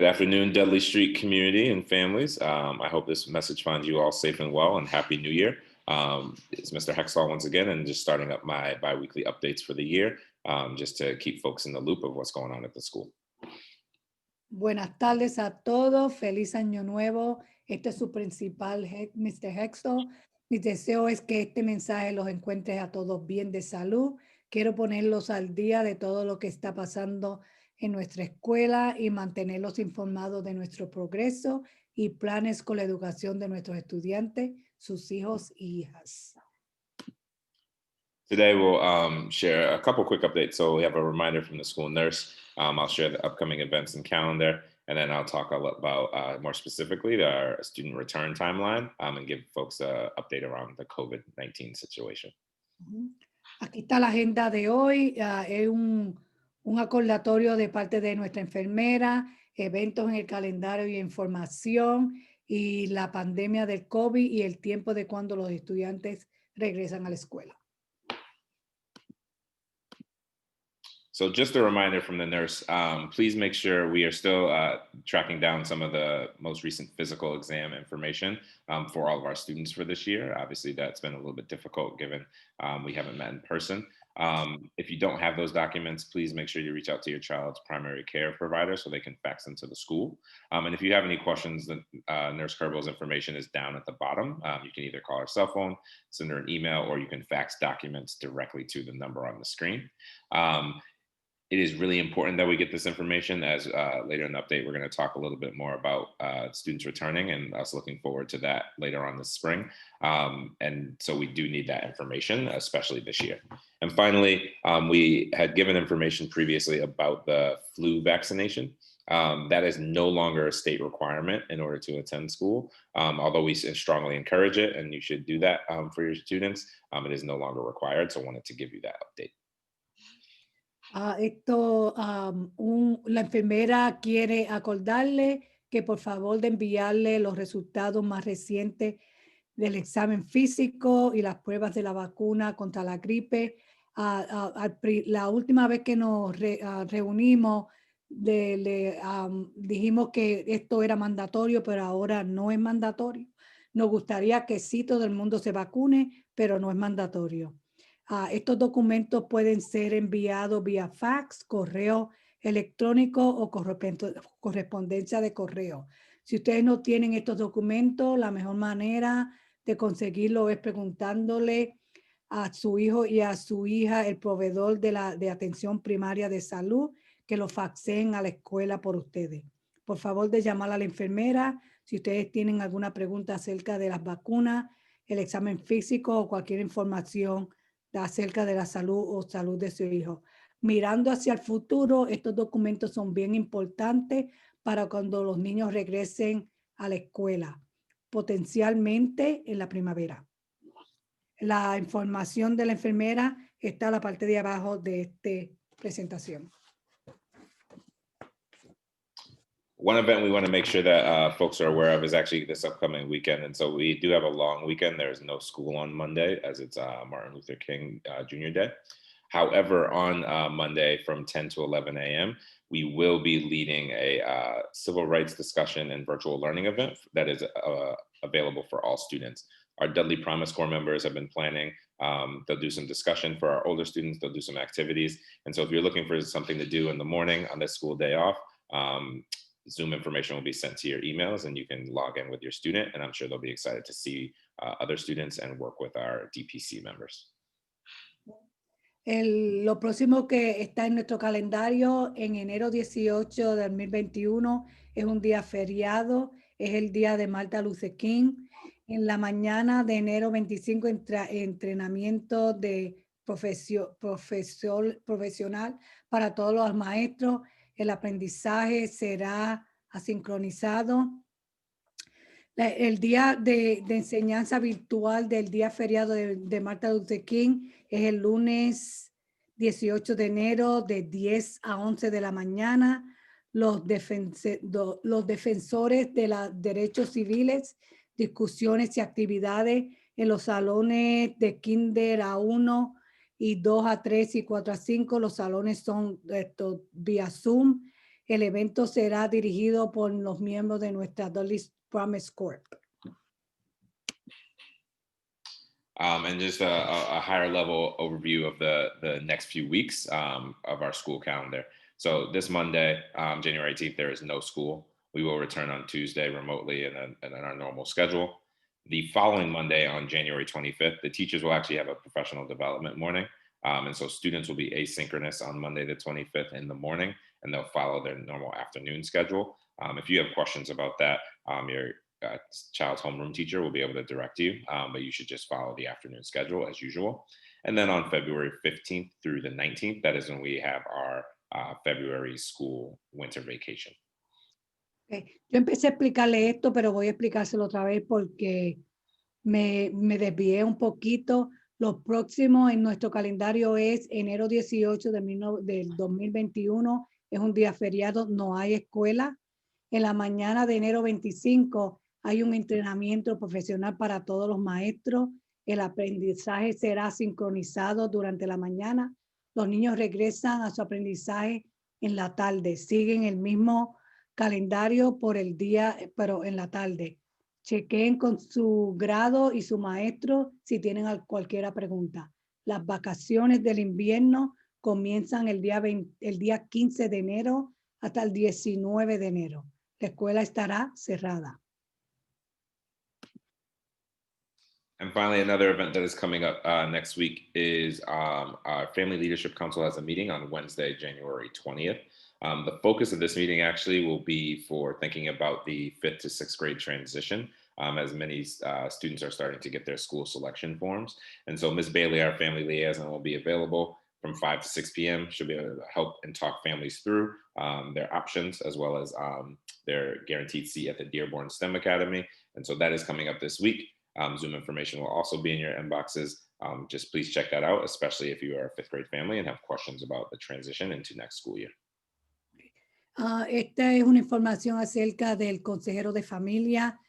Good afternoon, Dudley Street community and families. I hope this message finds you all safe and well, and Happy New Year. It's Mr. Hexall once again, and just starting up my biweekly updates for the year, just to keep folks in the loop of what's going on at the school. Buenas tardes a todos, feliz año nuevo. Este es su principal, Mr. Hextall. Mi deseo es que este mensaje los encuentre a todos bien de salud. Quiero ponerlos al día de todo lo que está pasando en nuestra escuela y mantenerlos informados de nuestro progreso y planes con la educación de nuestros estudiantes, sus hijos y hijas. Today we'll share a couple quick updates. So we have a reminder from the school nurse. I'll share the upcoming events and calendar, and then I'll talk about more specifically our student return timeline and give folks an update around the COVID-19 situation. Aquí está la agenda de hoy. Es un acordatorio de parte de nuestra enfermera, eventos en el calendario y información, y la pandemia del COVID y el tiempo de cuando los estudiantes regresan a la escuela. So just a reminder from the nurse, please make sure we are still tracking down some of the most recent physical exam information for all of our students for this year. Obviously, that's been a little bit difficult given we haven't met in person. If you don't have those documents, please make sure you reach out to your child's primary care provider so they can fax them to the school. And if you have any questions, Nurse Kerbel's information is down at the bottom. You can either call her cell phone, send her an email, or you can fax documents directly to the number on the screen. It is really important that we get this information, as later in the update, we're going to talk a little bit more about students returning and us looking forward to that later on this spring. And so we do need that information, especially this year. And finally, we had given information previously about the flu vaccination. That is no longer a state requirement in order to attend school. Although we strongly encourage it, and you should do that for your students, it is no longer required. So I wanted to give you that update. La enfermera quiere acordarle que por favor de enviarle los resultados más recientes del examen físico y las pruebas de la vacuna contra la gripe. La última vez que nos reunimos, dijimos que esto era mandatorio, pero ahora no es mandatorio. Nos gustaría que sí todo el mundo se vacune, pero no es mandatorio. Estos documentos pueden ser enviados vía fax, correo electrónico o correspondencia de correo. Si ustedes no tienen estos documentos, la mejor manera de conseguirlo es preguntándole a su hijo y a su hija, el proveedor de atención primaria de salud, que lo faxeen a la escuela por ustedes. Por favor, de llamar a la enfermera si ustedes tienen alguna pregunta acerca de las vacunas, el examen físico o cualquier información acerca de la salud o salud de su hijo. Mirando hacia el futuro, estos documentos son bien importantes para cuando los niños regresen a la escuela, potencialmente en la primavera. La información de la enfermera está a la parte de abajo de esta presentación. One event we want to make sure that folks are aware of is actually this upcoming weekend. And so we do have a long weekend. There's no school on Monday as it's Martin Luther King Jr. Day. However, on Monday from 10 to 11 a.m., we will be leading a civil rights discussion and virtual learning event that is available for all students. Our Dudley Promise Corps members have been planning. They'll do some discussion for our older students. They'll do some activities. And so if you're looking for something to do in the morning on this school day off, Zoom information will be sent to your emails and you can log in with your student, and I'm sure they'll be excited to see other students and work with our DPC members. Lo próximo que está en nuestro calendario en enero 18 de 2021 es un día feriado, es el día de Martin Luther King. En la mañana de enero 25 entrenamiento de profesional para todos los maestros. El aprendizaje será asincronizado. El día de enseñanza virtual del día feriado de Martin Luther King es el lunes 18 de enero de 10 a 11 de la mañana. Los defensores de los derechos civiles, discusiones y actividades en los salones de Kinder a 1 y 2 a 3 y 4 a 5. Los salones son vía Zoom. El evento será dirigido por los miembros de nuestra Dudley Promise Corp. And just a higher level overview of the next few weeks of our school calendar. So this Monday, January 18th, there is no school. We will return on Tuesday remotely and in our normal schedule. The following Monday on January 25th, the teachers will actually have a professional development morning. And so students will be asynchronous on Monday the 25th in the morning, and they'll follow their normal afternoon schedule. If you have questions about that, your child's homeroom teacher will be able to direct you, but you should just follow the afternoon schedule as usual. And then on February 15th through the 19th, that is when we have our February school winter vacation. Okay. Yo empecé a explicarle esto, pero voy a explicárselo otra vez porque me desvié un poquito. Lo próximo en nuestro calendario es enero 18 del 2021. Es un día feriado, no hay escuela. En la mañana de enero 25 hay un entrenamiento profesional para todos los maestros. El aprendizaje será sincronizado durante la mañana. Los niños regresan a su aprendizaje en la tarde. Siguen el mismo calendario por el día, pero en la tarde. Chequeen con su grado y su maestro si tienen cualquier pregunta. Las vacaciones del invierno comienzan el día 15 de enero hasta el 19 de enero. La escuela estará cerrada. And finally, another event that is coming up next week is our Family Leadership Council has a meeting on Wednesday, January 20th. The focus of this meeting actually will be for thinking about the 5th to 6th grade transition, as many students are starting to get their school selection forms. And so Ms. Bailey, our family liaison, will be available from 5 to 6 p.m. She'll be able to help and talk families through their options, as well as their guaranteed seat at the Dearborn STEM Academy. And so that is coming up this week. Zoom information will also be in your inboxes. Just please check that out, especially if you are a 5th grade family and have questions about the transition into next school year. Esta es una información acerca del consejero de familia.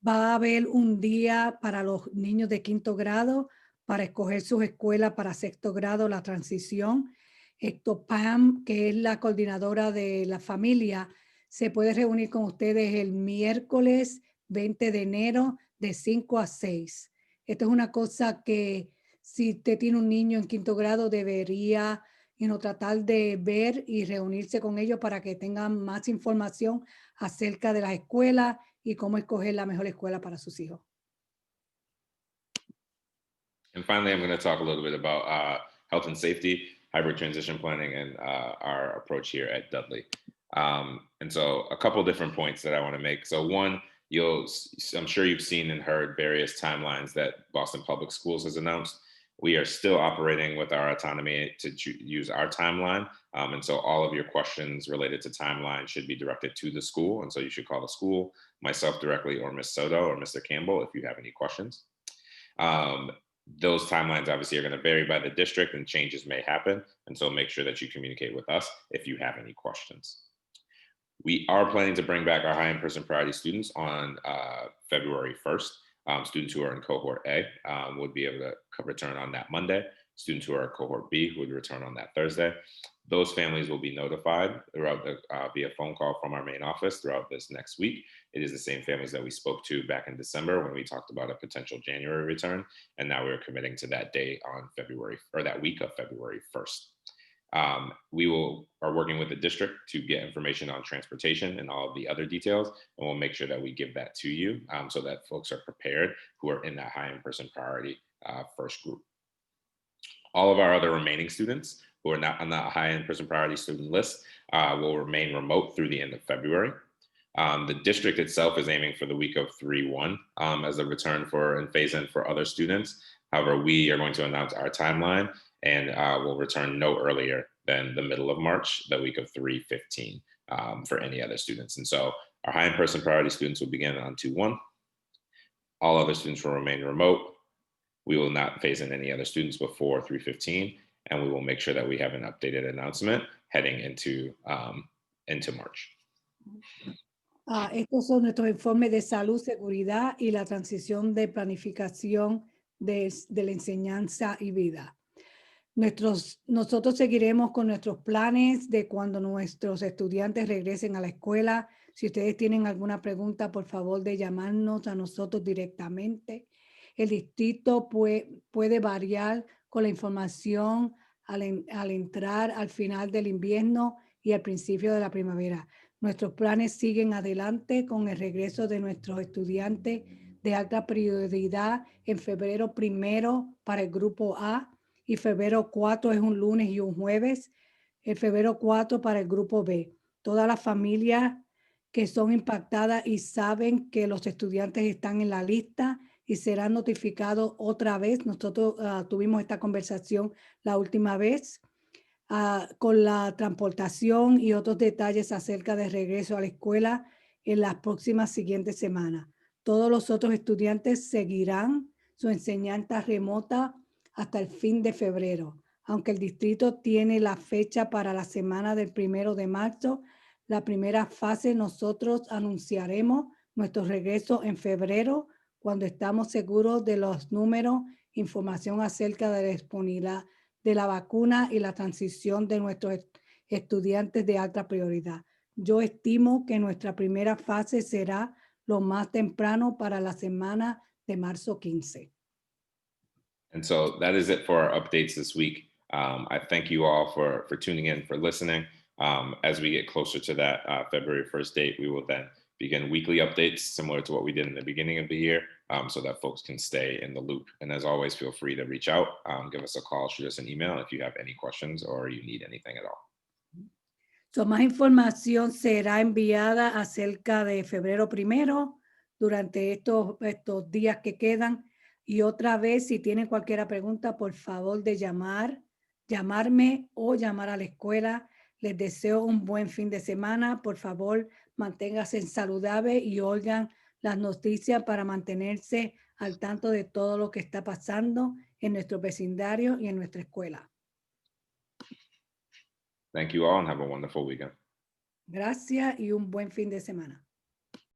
Va a haber un día para los niños de 5º grado para escoger sus escuelas para 6º grado, la transición. Pam, que es la coordinadora de la familia, se puede reunir con ustedes el miércoles 20 de enero de 5 a 6. Esto es una cosa que si usted tiene un niño en 5º grado debería tratar de ver y reunirse con ellos para que tengan más información acerca de las escuelas y cómo escoger la mejor escuela para sus hijos. And finally, I'm going to talk a little bit about health and safety, hybrid transition planning, and our approach here at Dudley. And so a couple of different points that I want to make. So one, I'm sure you've seen and heard various timelines that Boston Public Schools has announced. We are still operating with our autonomy to use our timeline. And so all of your questions related to timeline should be directed to the school. And so you should call the school, myself directly, or Ms. Soto or Mr. Campbell if you have any questions. Those timelines obviously are going to vary by the district and changes may happen. And so make sure that you communicate with us if you have any questions. We are planning to bring back our high in-person priority students on February 1st. Students who are in cohort A would be able to return on that Monday. Students who are in cohort B would return on that Thursday. Those families will be notified throughout via phone call from our main office throughout this next week. It is the same families that we spoke to back in December when we talked about a potential January return. And now we're committing to that day on that week of February 1st. We are working with the district to get information on transportation and all of the other details, and we'll make sure that we give that to you so that folks are prepared who are in that high in-person priority first group. All of our other remaining students who are not on that high in-person priority student list will remain remote through the end of February. The district itself is aiming for the week of 3/1 as a return for and phase in for other students. However, we are going to announce our timeline and will return no earlier than the middle of March, the week of 3/15 for any other students. And so our high in-person priority students will begin on 2/1. All other students will remain remote. We will not phase in any other students before 3/15, and we will make sure that we have an updated announcement heading into March. Estos son nuestros informes de salud, seguridad y la transición de planificación de la enseñanza y vida. Nosotros seguiremos con nuestros planes de cuando nuestros estudiantes regresen a la escuela. Si ustedes tienen alguna pregunta, por favor de llamarnos a nosotros directamente. El distrito puede variar con la información al entrar al final del invierno y al principio de la primavera. Nuestros planes siguen adelante con el regreso de nuestros estudiantes de alta prioridad en febrero 1 para el grupo A y febrero 4 es un lunes y un jueves. El febrero 4 para el grupo B. Todas las familias que son impactadas y saben que los estudiantes están en la lista y serán notificados otra vez. Nosotros tuvimos esta conversación la última vez con la transportación y otros detalles acerca del regreso a la escuela en las próximas siguientes semanas. Todos los otros estudiantes seguirán su enseñanza remota hasta el fin de febrero. Aunque el distrito tiene la fecha para la semana del 1 de marzo, la primera fase nosotros anunciaremos nuestro regreso en febrero cuando estamos seguros de los números, información acerca de la disponibilidad de la vacuna y la transición de nuestros estudiantes de alta prioridad. Yo estimo que nuestra primera fase será lo más temprano para la semana de marzo 15. And so that is it for our updates this week. I thank you all for tuning in, for listening. As we get closer to that February 1st date, we will then begin weekly updates similar to what we did in the beginning of the year so that folks can stay in the loop. And as always, feel free to reach out, give us a call, shoot us an email if you have any questions or you need anything at all. Más información será enviada acerca de febrero 1 durante estos días que quedan. Y otra vez, si tienen cualquier pregunta, por favor de llamarme o llamar a la escuela. Les deseo un buen fin de semana. Por favor, manténganse saludables y oigan las noticias para mantenerse al tanto de todo lo que está pasando en nuestro vecindario y en nuestra escuela. Thank you all and have a wonderful weekend. Gracias y un buen fin de semana.